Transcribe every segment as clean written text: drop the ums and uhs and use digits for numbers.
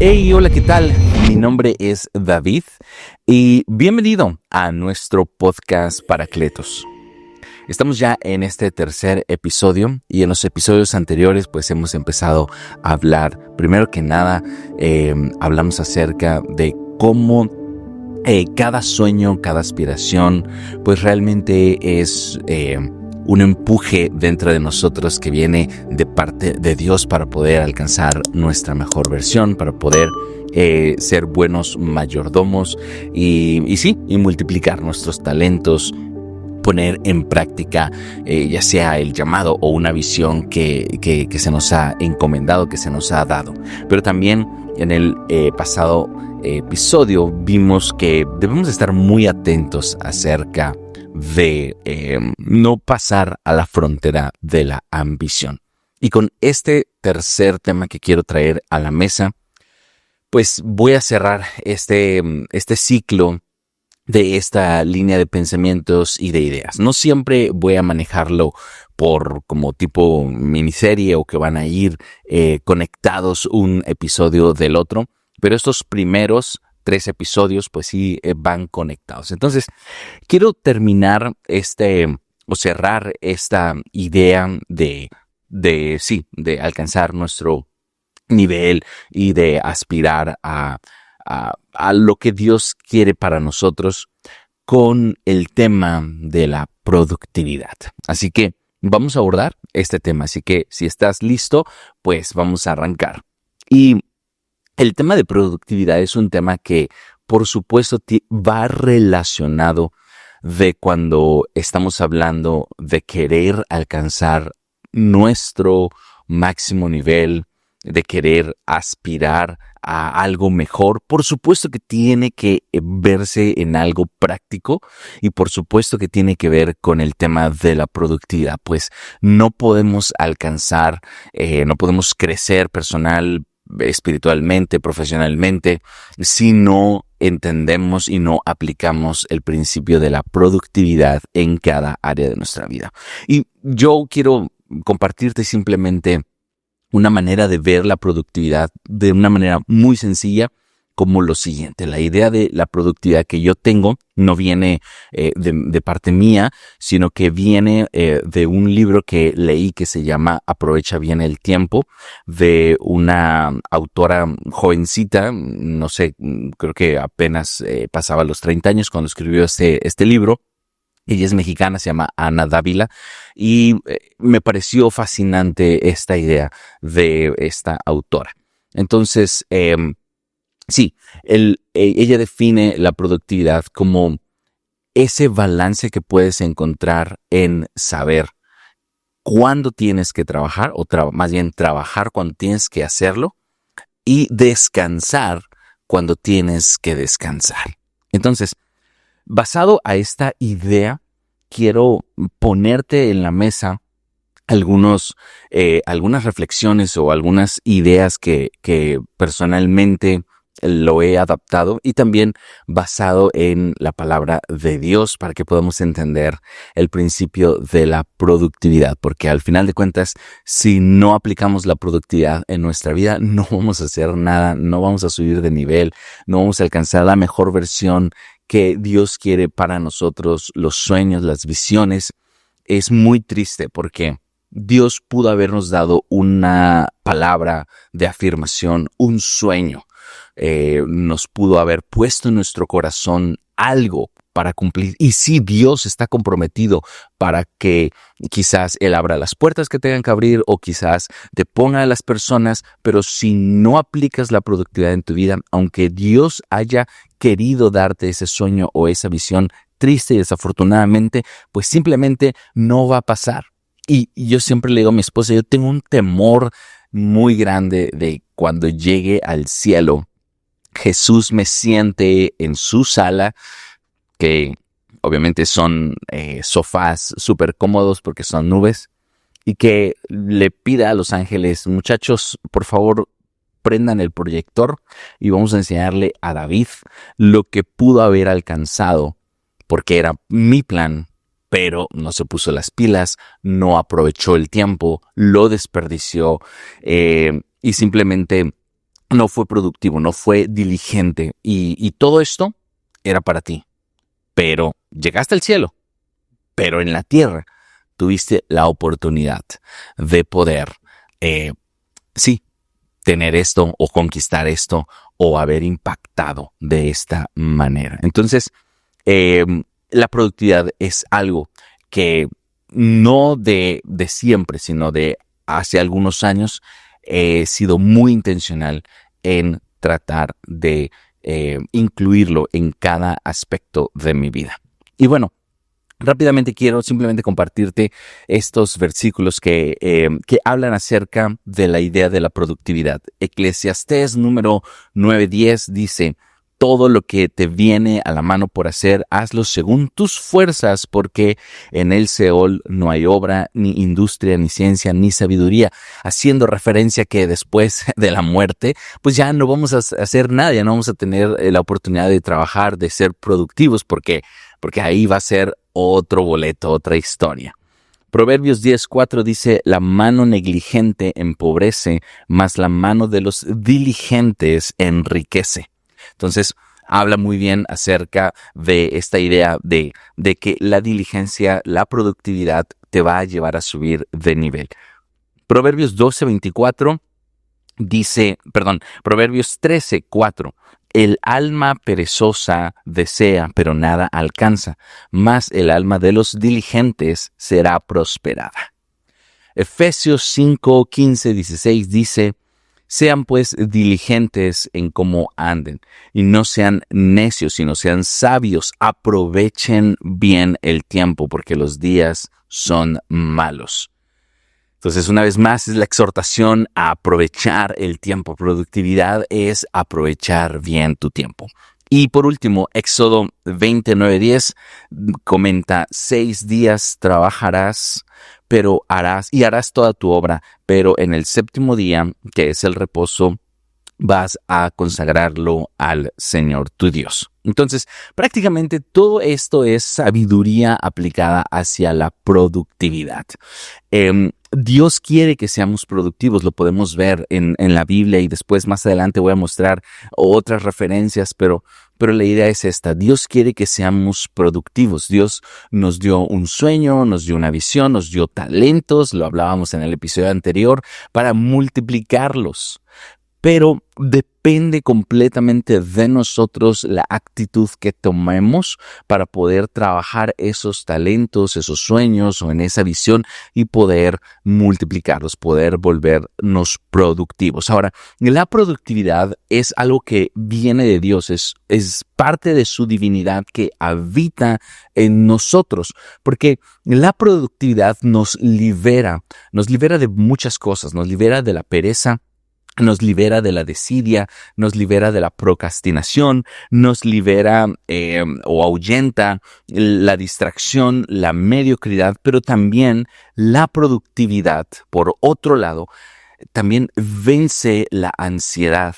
Hey, hola, ¿qué tal? Mi nombre es David y bienvenido a nuestro podcast Paracletos. Estamos ya en este tercer episodio y en los episodios anteriores pues hemos empezado a hablar, primero que nada, hablamos acerca de cómo cada sueño, cada aspiración pues realmente es un empuje dentro de nosotros que viene de parte de Dios para poder alcanzar nuestra mejor versión, para poder ser buenos mayordomos y multiplicar nuestros talentos, poner en práctica ya sea el llamado o una visión que se nos ha encomendado, que se nos ha dado. Pero también en el pasado episodio vimos que debemos estar muy atentos acerca de no pasar a la frontera de la ambición. Y con este tercer tema que quiero traer a la mesa, pues voy a cerrar este ciclo de esta línea de pensamientos y de ideas. No siempre voy a manejarlo por como tipo miniserie o que van a ir conectados un episodio del otro, pero estos primeros 3 episodios pues sí van conectados. Entonces, quiero terminar o cerrar esta idea de alcanzar nuestro nivel y de aspirar a lo que Dios quiere para nosotros con el tema de la productividad. Así que vamos a abordar este tema. Así que si estás listo, pues vamos a arrancar. Y el tema de productividad es un tema que, por supuesto, va relacionado de cuando estamos hablando de querer alcanzar nuestro máximo nivel, de querer aspirar a algo mejor. Por supuesto que tiene que verse en algo práctico y por supuesto que tiene que ver con el tema de la productividad, pues no podemos alcanzar, no podemos crecer personal, espiritualmente, profesionalmente, si no entendemos y no aplicamos el principio de la productividad en cada área de nuestra vida. Y yo quiero compartirte simplemente una manera de ver la productividad de una manera muy sencilla, como lo siguiente. La idea de la productividad que yo tengo no viene de parte mía, sino que viene de un libro que leí que se llama Aprovecha bien el tiempo, de una autora jovencita, no sé, creo que apenas pasaba los 30 años cuando escribió este libro. Ella es mexicana, se llama Ana Dávila y me pareció fascinante esta idea de esta autora. Entonces, ella define la productividad como ese balance que puedes encontrar en saber cuándo tienes que trabajar, o más bien trabajar cuando tienes que hacerlo y descansar cuando tienes que descansar. Entonces, basado a esta idea, quiero ponerte en la mesa algunas reflexiones o algunas ideas que personalmente lo he adaptado y también basado en la palabra de Dios para que podamos entender el principio de la productividad, porque al final de cuentas, si no aplicamos la productividad en nuestra vida, no vamos a hacer nada, no vamos a subir de nivel, no vamos a alcanzar la mejor versión que Dios quiere para nosotros, los sueños, las visiones. Es muy triste porque Dios pudo habernos dado una palabra de afirmación, un sueño. Nos pudo haber puesto en nuestro corazón algo para cumplir. Y sí, Dios está comprometido para que quizás Él abra las puertas que tengan que abrir o quizás te ponga a las personas, pero si no aplicas la productividad en tu vida, aunque Dios haya querido darte ese sueño o esa visión, triste y desafortunadamente, pues simplemente no va a pasar. Y yo siempre le digo a mi esposa, yo tengo un temor muy grande de cuando llegue al cielo, Jesús me siente en su sala, que obviamente son sofás súper cómodos porque son nubes, y que le pida a los ángeles, muchachos, por favor, prendan el proyector y vamos a enseñarle a David lo que pudo haber alcanzado, porque era mi plan, pero no se puso las pilas, no aprovechó el tiempo, lo desperdició y simplemente no fue productivo, no fue diligente y todo esto era para ti. Pero llegaste al cielo, pero en la tierra tuviste la oportunidad de poder, sí, tener esto o conquistar esto o haber impactado de esta manera. Entonces, la productividad es algo que no de siempre, sino de hace algunos años he sido muy intencional en tratar de incluirlo en cada aspecto de mi vida. Y bueno, rápidamente quiero simplemente compartirte estos versículos que hablan acerca de la idea de la productividad. Eclesiastés número 9:10 dice: todo lo que te viene a la mano por hacer, hazlo según tus fuerzas, porque en el Seol no hay obra, ni industria, ni ciencia, ni sabiduría. Haciendo referencia que después de la muerte, pues ya no vamos a hacer nada, ya no vamos a tener la oportunidad de trabajar, de ser productivos, porque ahí va a ser otro boleto, otra historia. Proverbios 10:4 dice: la mano negligente empobrece, mas la mano de los diligentes enriquece. Entonces, habla muy bien acerca de esta idea de que la diligencia, la productividad te va a llevar a subir de nivel. Proverbios 12:24 dice, Proverbios 13:4. El alma perezosa desea, pero nada alcanza, mas el alma de los diligentes será prosperada. Efesios 5:15-16 dice: sean pues diligentes en cómo anden, y no sean necios, sino sean sabios. Aprovechen bien el tiempo, porque los días son malos. Entonces, una vez más, es la exhortación a aprovechar el tiempo. Productividad es aprovechar bien tu tiempo. Y por último, Éxodo 29:10 comenta: 6 días trabajarás, pero harás toda tu obra, pero en el séptimo día, que es el reposo, vas a consagrarlo al Señor tu Dios. Entonces, prácticamente todo esto es sabiduría aplicada hacia la productividad. Dios quiere que seamos productivos, lo podemos ver en la Biblia, y después más adelante voy a mostrar otras referencias, pero la idea es esta: Dios quiere que seamos productivos. Dios nos dio un sueño, nos dio una visión, nos dio talentos, lo hablábamos en el episodio anterior, para multiplicarlos. Pero depende completamente de nosotros la actitud que tomemos para poder trabajar esos talentos, esos sueños o en esa visión y poder multiplicarlos, poder volvernos productivos. Ahora, la productividad es algo que viene de Dios, es parte de su divinidad que habita en nosotros, porque la productividad nos libera de muchas cosas, nos libera de la pereza, nos libera de la desidia, nos libera de la procrastinación, nos libera o ahuyenta la distracción, la mediocridad, pero también la productividad, por otro lado, también vence la ansiedad,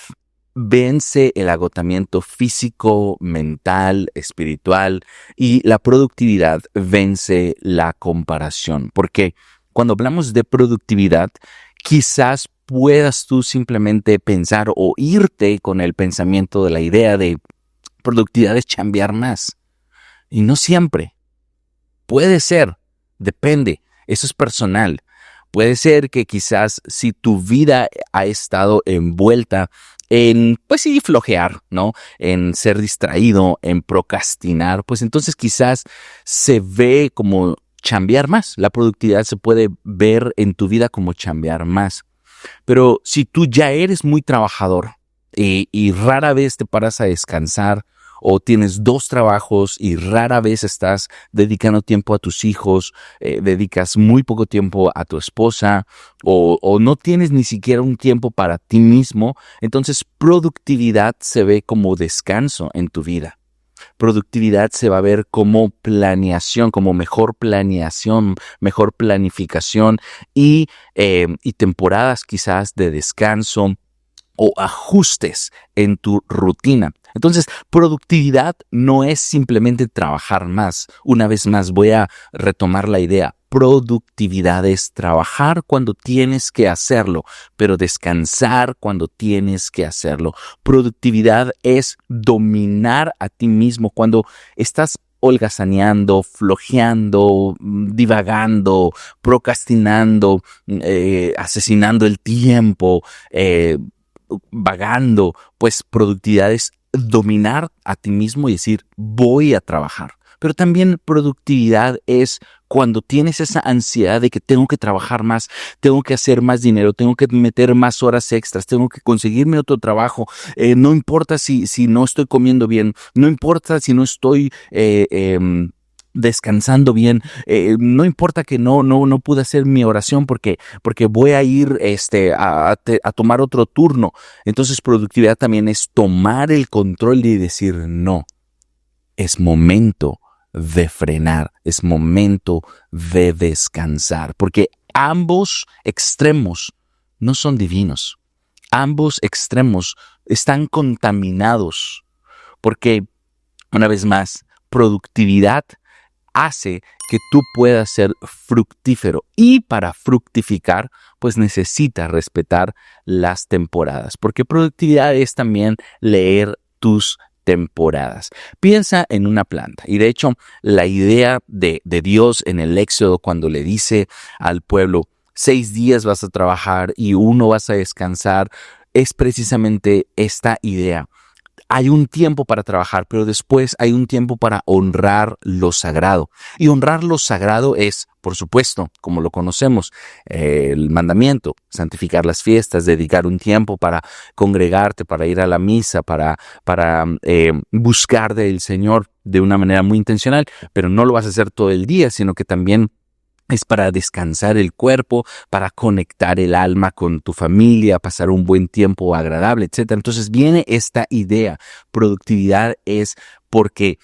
vence el agotamiento físico, mental, espiritual, y la productividad vence la comparación. Porque cuando hablamos de productividad, quizás puedas tú simplemente pensar o irte con el pensamiento de la idea de productividad es chambear más. Y no siempre. Puede ser, depende, eso es personal. Puede ser que quizás si tu vida ha estado envuelta en, pues sí, flojear, ¿no? En ser distraído, en procrastinar, pues entonces quizás se ve como chambear más. La productividad se puede ver en tu vida como chambear más. Pero si tú ya eres muy trabajador y rara vez te paras a descansar, o tienes 2 trabajos y rara vez estás dedicando tiempo a tus hijos, dedicas muy poco tiempo a tu esposa, o no tienes ni siquiera un tiempo para ti mismo, entonces productividad se ve como descanso en tu vida. Productividad se va a ver como planeación, como mejor planeación, mejor planificación y temporadas quizás de descanso o ajustes en tu rutina. Entonces, productividad no es simplemente trabajar más. Una vez más, voy a retomar la idea. productividad es trabajar cuando tienes que hacerlo, pero descansar cuando tienes que hacerlo. Productividad es dominar a ti mismo cuando estás holgazaneando, flojeando, divagando, procrastinando, asesinando el tiempo, vagando. Pues productividad es dominar a ti mismo y decir, voy a trabajar. Pero también productividad es cuando tienes esa ansiedad de que tengo que trabajar más, tengo que hacer más dinero, tengo que meter más horas extras, tengo que conseguirme otro trabajo, no importa si no estoy comiendo bien, no importa si no estoy descansando bien, no importa que no pude hacer mi oración porque voy a ir a tomar otro turno. Entonces productividad también es tomar el control y decir no, es momento de frenar, es momento de descansar, porque ambos extremos no son divinos. Ambos extremos están contaminados, porque, una vez más, productividad hace que tú puedas ser fructífero, y para fructificar, pues necesitas respetar las temporadas, porque productividad es también leer tus temporadas. Piensa en una planta, y de hecho la idea de Dios en el Éxodo, cuando le dice al pueblo 6 días vas a trabajar y 1 vas a descansar, es precisamente esta idea. Hay un tiempo para trabajar, pero después hay un tiempo para honrar lo sagrado. Y honrar lo sagrado es, por supuesto, como lo conocemos, el mandamiento, santificar las fiestas, dedicar un tiempo para congregarte, para ir a la misa, para buscar del Señor de una manera muy intencional, pero no lo vas a hacer todo el día, sino que también es para descansar el cuerpo, para conectar el alma con tu familia, pasar un buen tiempo agradable, etc. Entonces viene esta idea. Productividad es porque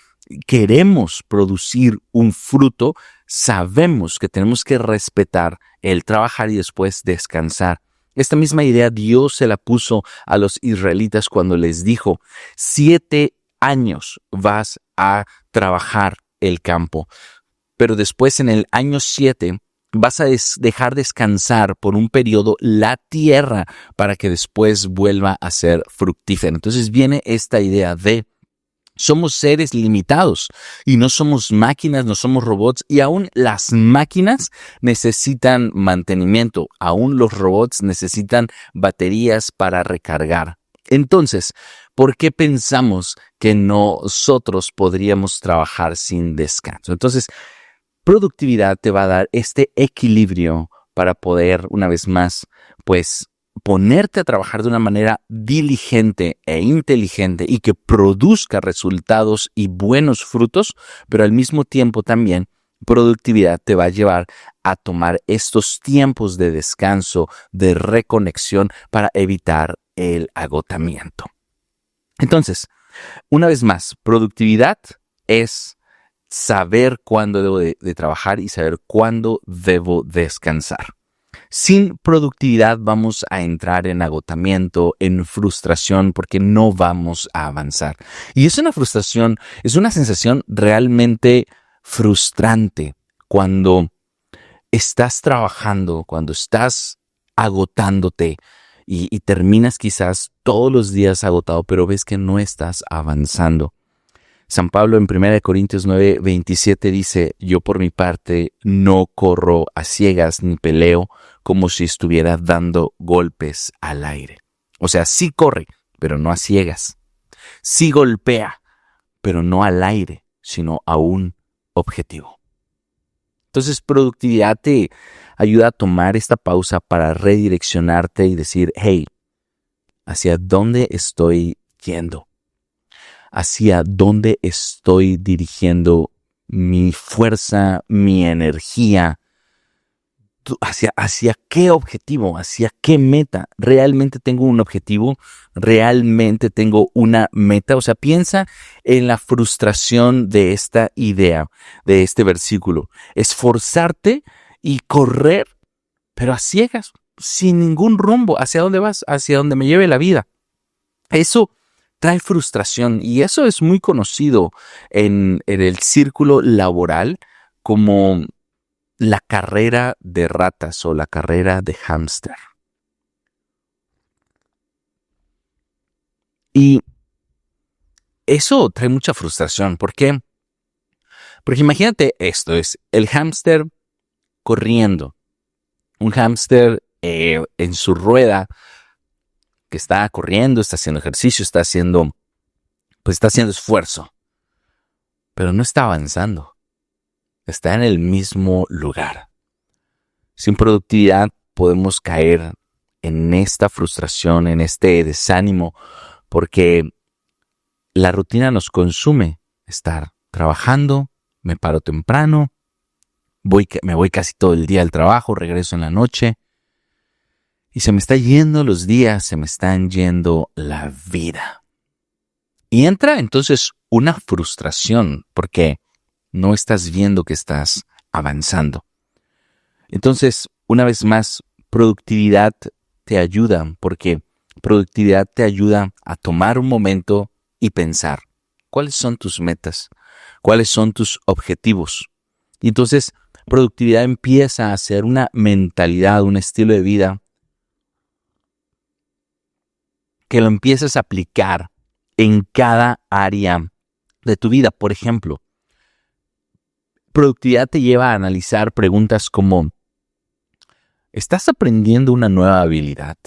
queremos producir un fruto, sabemos que tenemos que respetar el trabajar y después descansar. Esta misma idea Dios se la puso a los israelitas cuando les dijo, 7 años vas a trabajar el campo, pero después en el año 7 vas a dejar descansar por un periodo la tierra para que después vuelva a ser fructífera. Entonces viene esta idea de somos seres limitados y no somos máquinas, no somos robots, y aún las máquinas necesitan mantenimiento, aún los robots necesitan baterías para recargar. Entonces, ¿por qué pensamos que nosotros podríamos trabajar sin descanso? Entonces, productividad te va a dar este equilibrio para poder, una vez más, pues ponerte a trabajar de una manera diligente e inteligente y que produzca resultados y buenos frutos, pero al mismo tiempo también productividad te va a llevar a tomar estos tiempos de descanso, de reconexión para evitar el agotamiento. Entonces, una vez más, productividad es saber cuándo debo de trabajar y saber cuándo debo descansar. Sin productividad vamos a entrar en agotamiento, en frustración, porque no vamos a avanzar. Y es una frustración, es una sensación realmente frustrante cuando estás trabajando, cuando estás agotándote y terminas quizás todos los días agotado, pero ves que no estás avanzando. San Pablo en 1 Corintios 9:27 dice, yo por mi parte no corro a ciegas ni peleo como si estuviera dando golpes al aire. O sea, sí corre, pero no a ciegas. Sí golpea, pero no al aire, sino a un objetivo. Entonces, productividad te ayuda a tomar esta pausa para redireccionarte y decir, hey, ¿hacia dónde estoy yendo? ¿Hacia dónde estoy dirigiendo mi fuerza, mi energía? ¿Hacia qué objetivo? ¿Hacia qué meta? ¿Realmente tengo un objetivo? ¿Realmente tengo una meta? O sea, piensa en la frustración de esta idea, de este versículo. Esforzarte y correr, pero a ciegas, sin ningún rumbo. ¿Hacia dónde vas? Hacia donde me lleve la vida. Eso trae frustración, y eso es muy conocido en el círculo laboral como la carrera de ratas o la carrera de hámster. Y eso trae mucha frustración. ¿Por qué? Porque imagínate esto, es el hámster corriendo. Un hámster en su rueda que está corriendo, está haciendo ejercicio, está haciendo esfuerzo. Pero no está avanzando. Está en el mismo lugar. Sin productividad podemos caer en esta frustración, en este desánimo, porque la rutina nos consume. Estar trabajando, me paro temprano, me voy casi todo el día al trabajo, regreso en la noche y se me está yendo los días, se me están yendo la vida. Y entra entonces una frustración porque no estás viendo que estás avanzando. Entonces, una vez más, productividad te ayuda porque productividad te ayuda a tomar un momento y pensar cuáles son tus metas, cuáles son tus objetivos. Y entonces, productividad empieza a ser una mentalidad, un estilo de vida que lo empiezas a aplicar en cada área de tu vida. Por ejemplo, productividad te lleva a analizar preguntas como: ¿estás aprendiendo una nueva habilidad?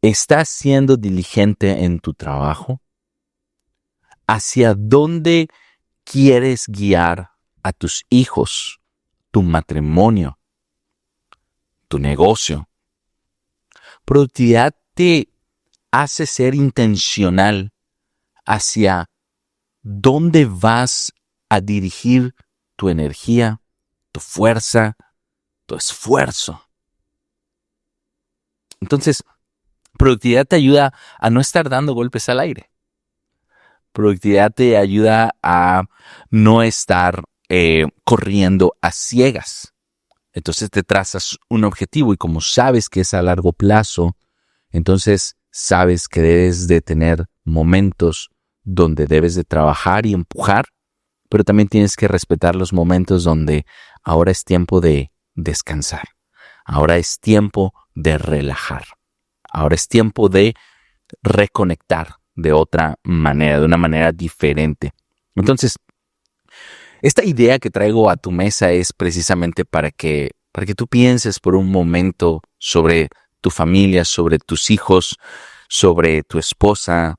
¿Estás siendo diligente en tu trabajo? ¿Hacia dónde quieres guiar a tus hijos, tu matrimonio, tu negocio? Productividad te hace ser intencional hacia dónde vas a dirigir tu energía, tu fuerza, tu esfuerzo. Entonces, productividad te ayuda a no estar dando golpes al aire. Productividad te ayuda a no estar corriendo a ciegas. Entonces te trazas un objetivo y como sabes que es a largo plazo, entonces sabes que debes de tener momentos donde debes de trabajar y empujar, pero también tienes que respetar los momentos donde ahora es tiempo de descansar. Ahora es tiempo de relajar. Ahora es tiempo de reconectar de otra manera, de una manera diferente. Entonces, esta idea que traigo a tu mesa es precisamente para que tú pienses por un momento sobre tu familia, sobre tus hijos, sobre tu esposa,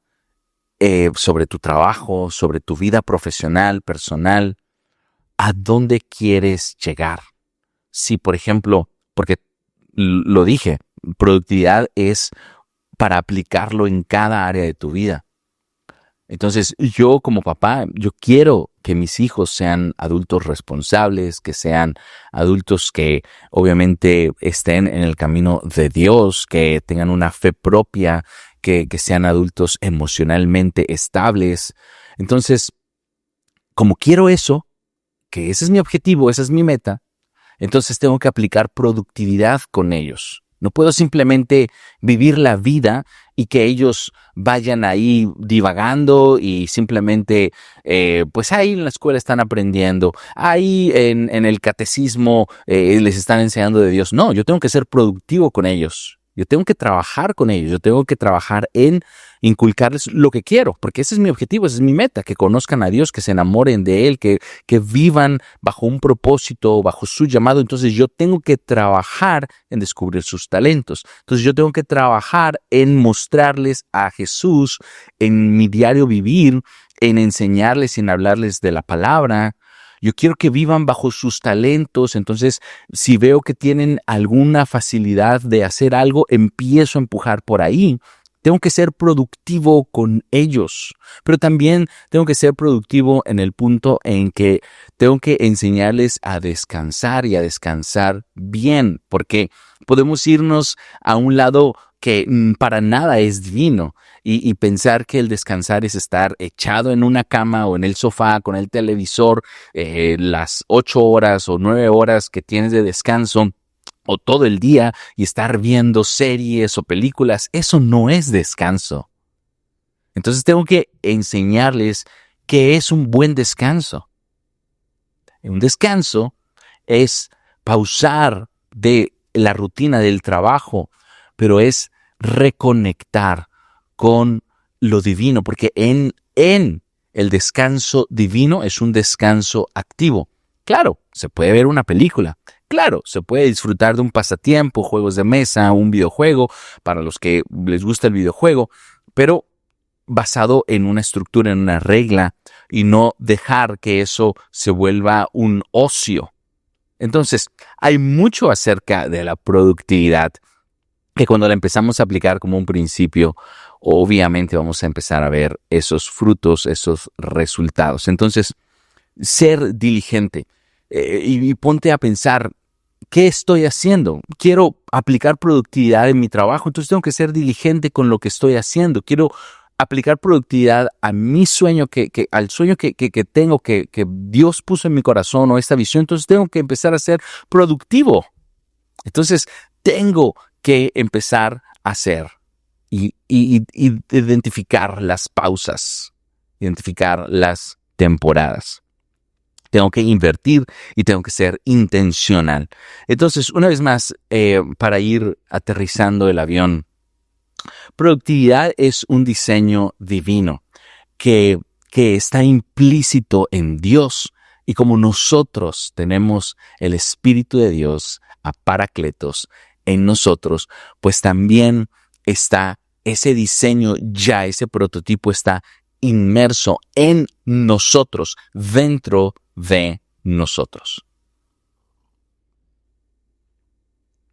sobre tu trabajo, sobre tu vida profesional, personal. ¿A dónde quieres llegar? Si, por ejemplo, porque lo dije, productividad es para aplicarlo en cada área de tu vida. Entonces, yo como papá, yo quiero que mis hijos sean adultos responsables, que sean adultos que obviamente estén en el camino de Dios, que tengan una fe propia, que sean adultos emocionalmente estables. Entonces, como quiero eso, que ese es mi objetivo, esa es mi meta, entonces tengo que aplicar productividad con ellos. No puedo simplemente vivir la vida y que ellos vayan ahí divagando y simplemente, pues ahí en la escuela están aprendiendo, ahí en el catecismo les están enseñando de Dios. No, yo tengo que ser productivo con ellos. Yo tengo que trabajar con ellos, yo tengo que trabajar en inculcarles lo que quiero, porque ese es mi objetivo, esa es mi meta, que conozcan a Dios, que se enamoren de Él, que vivan bajo un propósito, bajo su llamado. Entonces yo tengo que trabajar en descubrir sus talentos. Entonces yo tengo que trabajar en mostrarles a Jesús en mi diario vivir, en enseñarles y en hablarles de la palabra. Yo quiero que vivan bajo sus talentos. Entonces, si veo que tienen alguna facilidad de hacer algo, empiezo a empujar por ahí. Tengo que ser productivo con ellos, pero también tengo que ser productivo en el punto en que tengo que enseñarles a descansar y a descansar bien, porque podemos irnos a un lado que para nada es divino y pensar que el descansar es estar echado en una cama o en el sofá con el televisor las 8 horas o 9 horas que tienes de descanso o todo el día y estar viendo series o películas. Eso no es descanso. Entonces tengo que enseñarles qué es un buen descanso. Un descanso es pausar de la rutina del trabajo, pero es reconectar con lo divino, porque en el descanso divino es un descanso activo. Claro, se puede ver una película. Claro, se puede disfrutar de un pasatiempo, juegos de mesa, un videojuego, para los que les gusta el videojuego, pero basado en una estructura, en una regla, y no dejar que eso se vuelva un ocio. Entonces, hay mucho acerca de la productividad que cuando la empezamos a aplicar como un principio, obviamente vamos a empezar a ver esos frutos, esos resultados. Entonces, ser diligente y ponte a pensar, ¿qué estoy haciendo? Quiero aplicar productividad en mi trabajo, entonces tengo que ser diligente con lo que estoy haciendo. Quiero aplicar productividad a mi sueño, al sueño que tengo, que Dios puso en mi corazón, o esta visión, entonces tengo que empezar a ser productivo. Entonces, tengo que empezar a hacer y identificar las pausas, identificar las temporadas. Tengo que invertir y tengo que ser intencional. Entonces, una vez más, para ir aterrizando el avión, productividad es un diseño divino que está implícito en Dios. Y como nosotros tenemos el Espíritu de Dios, a Paracletos, en nosotros, pues también está ese diseño ya, ese prototipo está inmerso en nosotros, dentro de nosotros.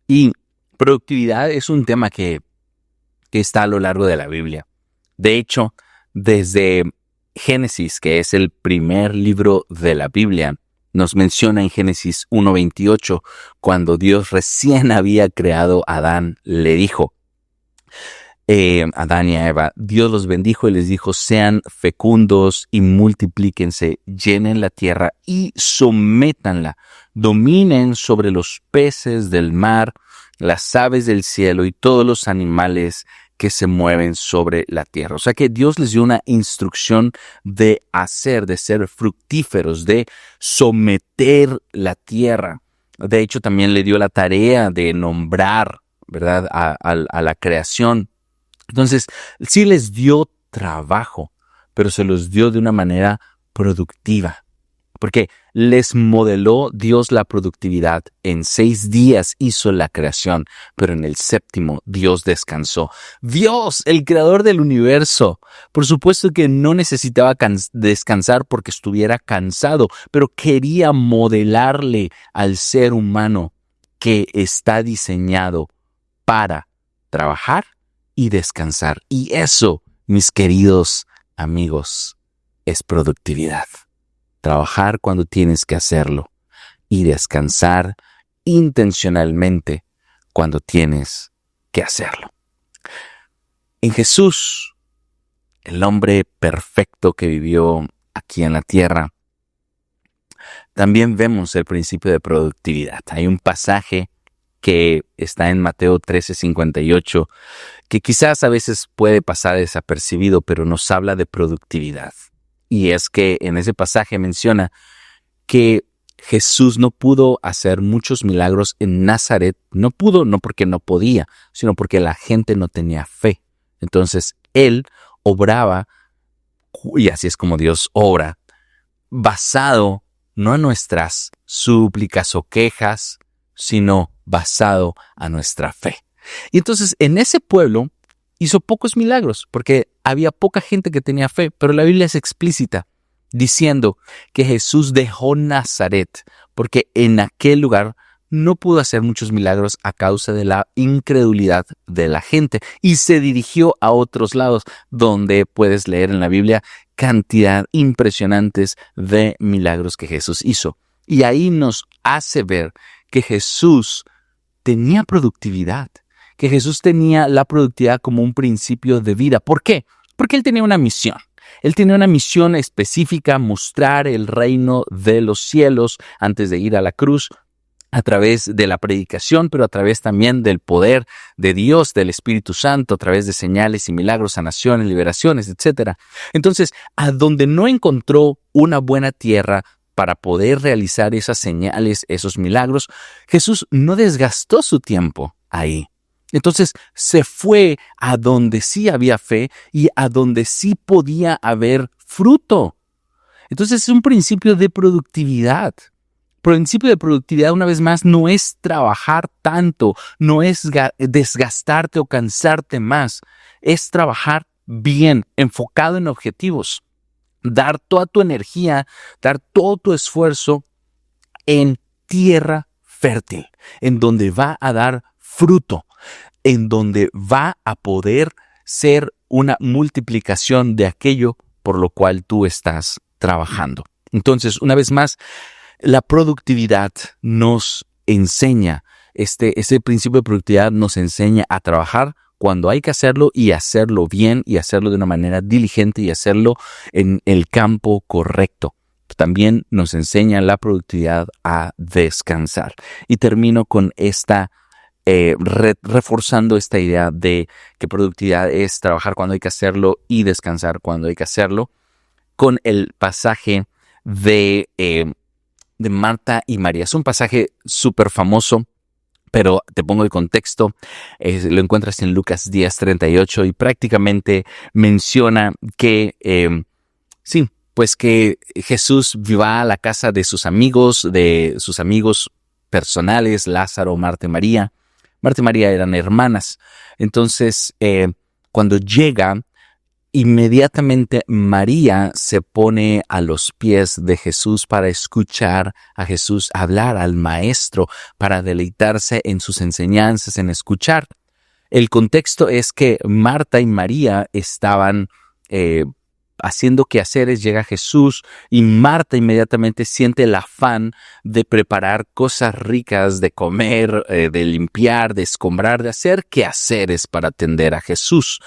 Y productividad es un tema que está a lo largo de la Biblia. De hecho, desde Génesis, que es el primer libro de la Biblia, nos menciona en Génesis 1:28, cuando Dios recién había creado a Adán, le dijo, Adán y a Eva, Dios los bendijo y les dijo, sean fecundos y multiplíquense, llenen la tierra y sométanla, dominen sobre los peces del mar, las aves del cielo y todos los animales que se mueven sobre la tierra. O sea que Dios les dio una instrucción de hacer, de ser fructíferos, de someter la tierra. De hecho, también le dio la tarea de nombrar, ¿verdad?, a la creación. Entonces, sí les dio trabajo, pero se los dio de una manera productiva. Porque les modeló Dios la productividad. En 6 días hizo la creación, pero en el 7º Dios descansó. Dios, el creador del universo, por supuesto que no necesitaba descansar porque estuviera cansado, pero quería modelarle al ser humano que está diseñado para trabajar y descansar. Y eso, mis queridos amigos, es productividad. Trabajar cuando tienes que hacerlo y descansar intencionalmente cuando tienes que hacerlo. En Jesús, el hombre perfecto que vivió aquí en la tierra, también vemos el principio de productividad. Hay un pasaje que está en Mateo 13:58, que quizás a veces puede pasar desapercibido, pero nos habla de productividad. Y es que en ese pasaje menciona que Jesús no pudo hacer muchos milagros en Nazaret. No pudo, no porque no podía, sino porque la gente no tenía fe. Entonces, Él obraba, y así es como Dios obra, basado no en nuestras súplicas o quejas, sino basado a nuestra fe. Y entonces, en ese pueblo hizo pocos milagros porque había poca gente que tenía fe, pero la Biblia es explícita diciendo que Jesús dejó Nazaret porque en aquel lugar no pudo hacer muchos milagros a causa de la incredulidad de la gente y se dirigió a otros lados donde puedes leer en la Biblia cantidad impresionantes de milagros que Jesús hizo. Y ahí nos hace ver que Jesús tenía productividad, que Jesús tenía la productividad como un principio de vida. ¿Por qué? Porque Él tenía una misión. Él tenía una misión específica, mostrar el reino de los cielos antes de ir a la cruz, a través de la predicación, pero a través también del poder de Dios, del Espíritu Santo, a través de señales y milagros, sanaciones, liberaciones, etc. Entonces, a donde no encontró una buena tierra para poder realizar esas señales, esos milagros, Jesús no desgastó su tiempo ahí. Entonces se fue a donde sí había fe y a donde sí podía haber fruto. Entonces es un principio de productividad. Principio de productividad, una vez más, no es trabajar tanto, no es desgastarte o cansarte más, es trabajar bien, enfocado en objetivos, dar toda tu energía, dar todo tu esfuerzo en tierra fértil, en donde va a dar fruto, en donde va a poder ser una multiplicación de aquello por lo cual tú estás trabajando. Entonces, una vez más, la productividad nos enseña, ese principio de productividad nos enseña a trabajar cuando hay que hacerlo y hacerlo bien y hacerlo de una manera diligente y hacerlo en el campo correcto. También nos enseña la productividad a descansar. Y termino con reforzando esta idea de que productividad es trabajar cuando hay que hacerlo y descansar cuando hay que hacerlo, con el pasaje de Marta y María. Es un pasaje súper famoso, pero te pongo el contexto. Lo encuentras en Lucas 10:38 y prácticamente menciona que, pues que Jesús va a la casa de sus amigos personales, Lázaro, Marta y María. Marta y María eran hermanas. Entonces, cuando llega, inmediatamente María se pone a los pies de Jesús para escuchar a Jesús hablar, al Maestro, para deleitarse en sus enseñanzas, en escuchar. El contexto es que Marta y María estaban haciendo quehaceres, llega Jesús y Marta inmediatamente siente el afán de preparar cosas ricas, de comer, de limpiar, de escombrar, de hacer quehaceres para atender a Jesús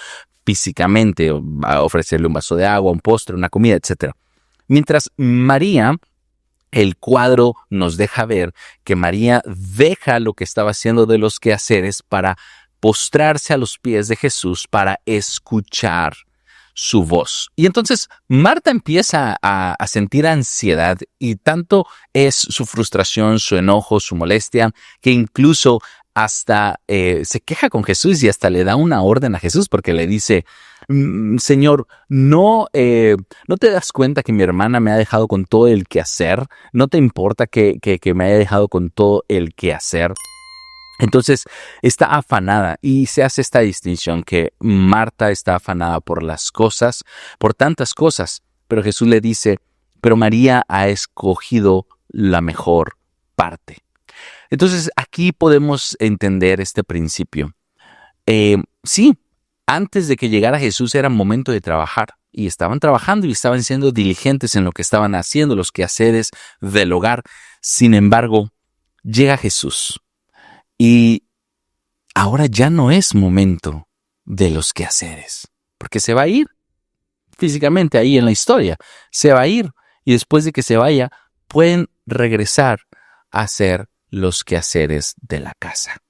físicamente, a ofrecerle un vaso de agua, un postre, una comida, etc. Mientras María, el cuadro nos deja ver que María deja lo que estaba haciendo de los quehaceres para postrarse a los pies de Jesús para escuchar su voz. Y entonces Marta empieza a sentir ansiedad y tanto es su frustración, su enojo, su molestia, que incluso hasta se queja con Jesús y hasta le da una orden a Jesús porque le dice: Señor, ¿no te das cuenta que mi hermana me ha dejado con todo el quehacer? ¿No te importa que me haya dejado con todo el quehacer? Entonces está afanada y se hace esta distinción que Marta está afanada por las cosas, por tantas cosas, pero Jesús le dice: pero María ha escogido la mejor parte. Entonces aquí podemos entender este principio. Sí, antes de que llegara Jesús era momento de trabajar y estaban trabajando y estaban siendo diligentes en lo que estaban haciendo, los quehaceres del hogar. Sin embargo, llega Jesús. Y ahora ya no es momento de los quehaceres, porque se va a ir físicamente ahí en la historia. Se va a ir y después de que se vaya, pueden regresar a hacer los quehaceres de la casa.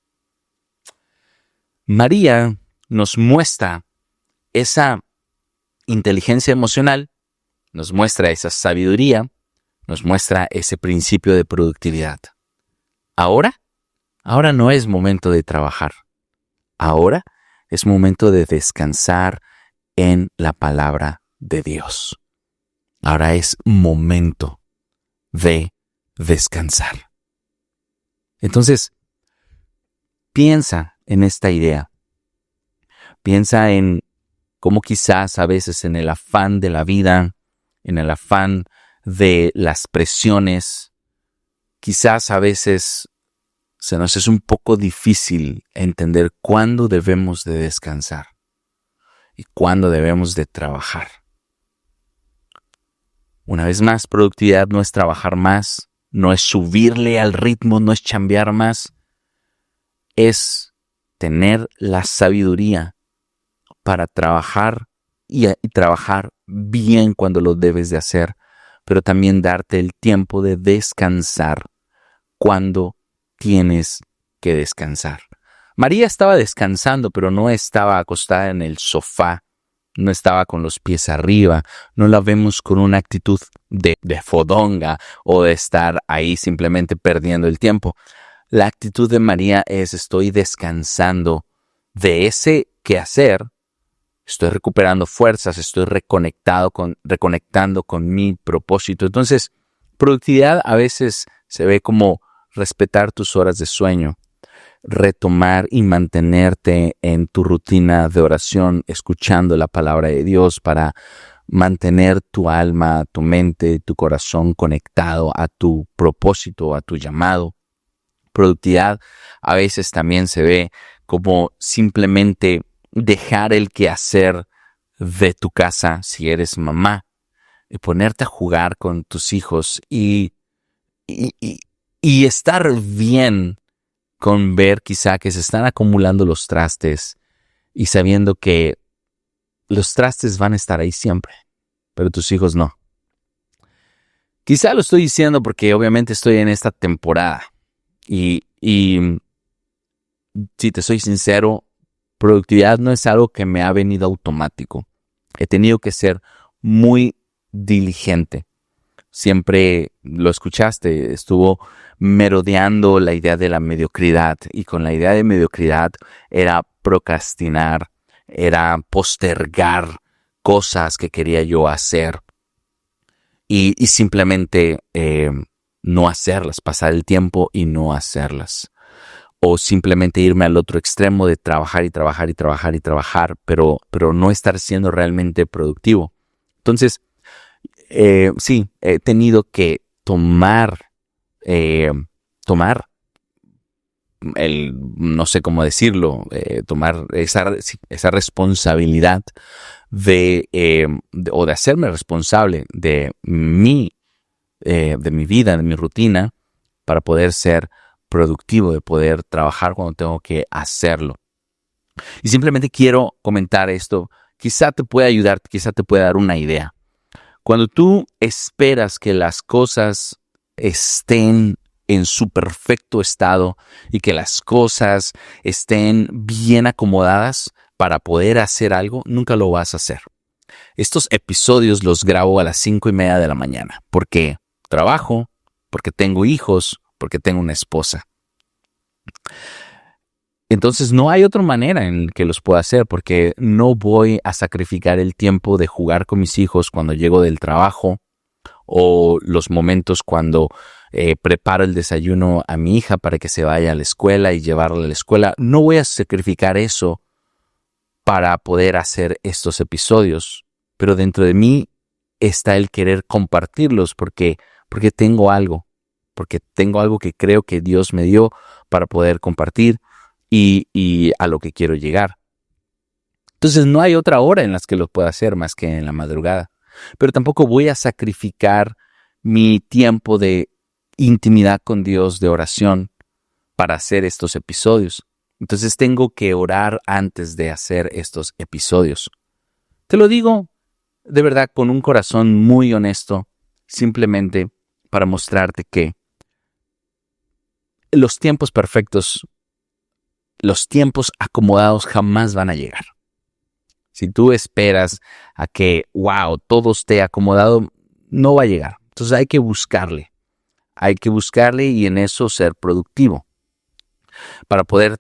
María nos muestra esa inteligencia emocional, nos muestra esa sabiduría, nos muestra ese principio de productividad. Ahora no es momento de trabajar. Ahora es momento de descansar en la palabra de Dios. Ahora es momento de descansar. Entonces, piensa en esta idea. Piensa en cómo quizás a veces en el afán de la vida, en el afán de las presiones, quizás a veces se nos es un poco difícil entender cuándo debemos de descansar y cuándo debemos de trabajar. Una vez más, productividad no es trabajar más, no es subirle al ritmo, no es chambear más, es tener la sabiduría para trabajar y trabajar bien cuando lo debes de hacer, pero también darte el tiempo de descansar cuando tienes que descansar. María estaba descansando, pero no estaba acostada en el sofá no estaba con los pies arriba, no la vemos con una actitud de fodonga o de estar ahí simplemente perdiendo el tiempo. La actitud de María es: estoy descansando de ese quehacer, estoy recuperando fuerzas, estoy reconectando con mi propósito. Entonces, productividad a veces se ve como respetar tus horas de sueño, retomar y mantenerte en tu rutina de oración, escuchando la palabra de Dios para mantener tu alma, tu mente, tu corazón conectado a tu propósito, a tu llamado. Productividad a veces también se ve como simplemente dejar el quehacer de tu casa si eres mamá y ponerte a jugar con tus hijos y estar bien con ver quizá que se están acumulando los trastes y sabiendo que los trastes van a estar ahí siempre, pero tus hijos no. Quizá lo estoy diciendo porque obviamente estoy en esta temporada y si te soy sincero, productividad no es algo que me ha venido automático. He tenido que ser muy diligente. Siempre lo escuchaste, estuvo merodeando la idea de la mediocridad, y con la idea de mediocridad era procrastinar, era postergar cosas que quería yo hacer y simplemente no hacerlas, pasar el tiempo y no hacerlas. O simplemente irme al otro extremo de trabajar y trabajar y trabajar y trabajar, pero no estar siendo realmente productivo. Entonces, sí, he tenido que tomar no sé cómo decirlo, tomar esa responsabilidad o de hacerme responsable de mi vida, de mi rutina, para poder ser productivo, de poder trabajar cuando tengo que hacerlo. Y simplemente quiero comentar esto, quizá te pueda ayudar, quizá te pueda dar una idea. Cuando tú esperas que las cosas estén en su perfecto estado y que las cosas estén bien acomodadas para poder hacer algo, nunca lo vas a hacer. Estos episodios los grabo a las 5:30 de la mañana porque trabajo, porque tengo hijos, porque tengo una esposa. Entonces no hay otra manera en que los pueda hacer, porque no voy a sacrificar el tiempo de jugar con mis hijos cuando llego del trabajo, o los momentos cuando preparo el desayuno a mi hija para que se vaya a la escuela y llevarla a la escuela. No voy a sacrificar eso para poder hacer estos episodios, pero dentro de mí está el querer compartirlos porque tengo algo que creo que Dios me dio para poder compartir y a lo que quiero llegar. Entonces no hay otra hora en las que lo pueda hacer más que en la madrugada. Pero tampoco voy a sacrificar mi tiempo de intimidad con Dios, de oración, para hacer estos episodios. Entonces tengo que orar antes de hacer estos episodios. Te lo digo de verdad con un corazón muy honesto, simplemente para mostrarte que los tiempos perfectos, los tiempos acomodados jamás van a llegar. Si tú esperas a que, todo esté acomodado, no va a llegar. Entonces hay que buscarle y en eso ser productivo. Para poder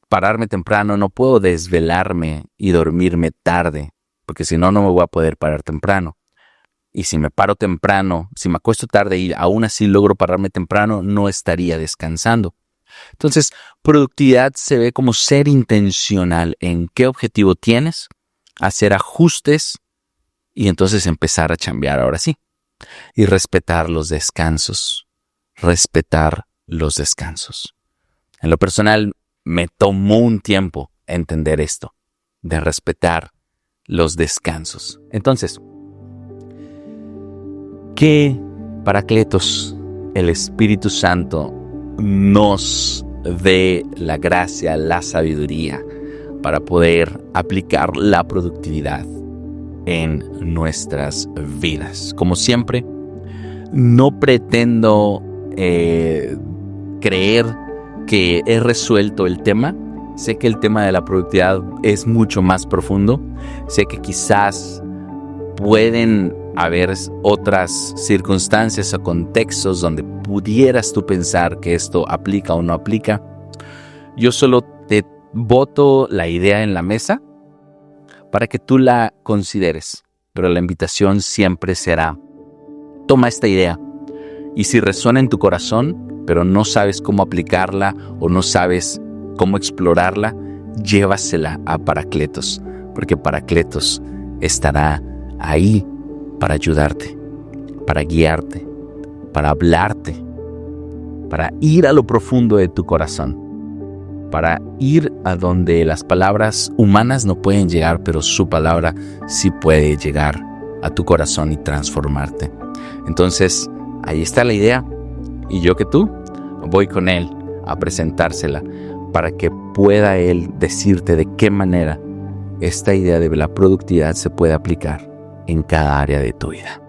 pararme temprano, no puedo desvelarme y dormirme tarde, porque si no, no me voy a poder parar temprano. Y si me paro temprano, si me acuesto tarde y aún así logro pararme temprano, no estaría descansando. Entonces, productividad se ve como ser intencional en qué objetivo tienes, hacer ajustes y entonces empezar a chambear ahora sí. Y respetar los descansos. En lo personal, me tomó un tiempo entender esto, de respetar los descansos. Entonces, que Paracletos, el Espíritu Santo, nos dé la gracia, la sabiduría para poder aplicar la productividad en nuestras vidas. Como siempre, no pretendo creer que he resuelto el tema, Sé que el tema de la productividad es mucho más profundo. Sé que quizás pueden haber otras circunstancias o contextos donde pudieras tú pensar que esto aplica o no aplica. Yo solo te boto la idea en la mesa para que tú la consideres. Pero la invitación siempre será: toma esta idea y si resuena en tu corazón, pero no sabes cómo aplicarla o no sabes cómo explorarla, llévasela a Paracletos, porque Paracletos estará ahí para ayudarte, para guiarte, para hablarte, para ir a lo profundo de tu corazón, para ir a donde las palabras humanas no pueden llegar, pero su palabra sí puede llegar a tu corazón y transformarte. Entonces, ahí está la idea, y yo que tú voy con él a presentársela para que pueda él decirte de qué manera esta idea de la productividad se puede aplicar en cada área de tu vida.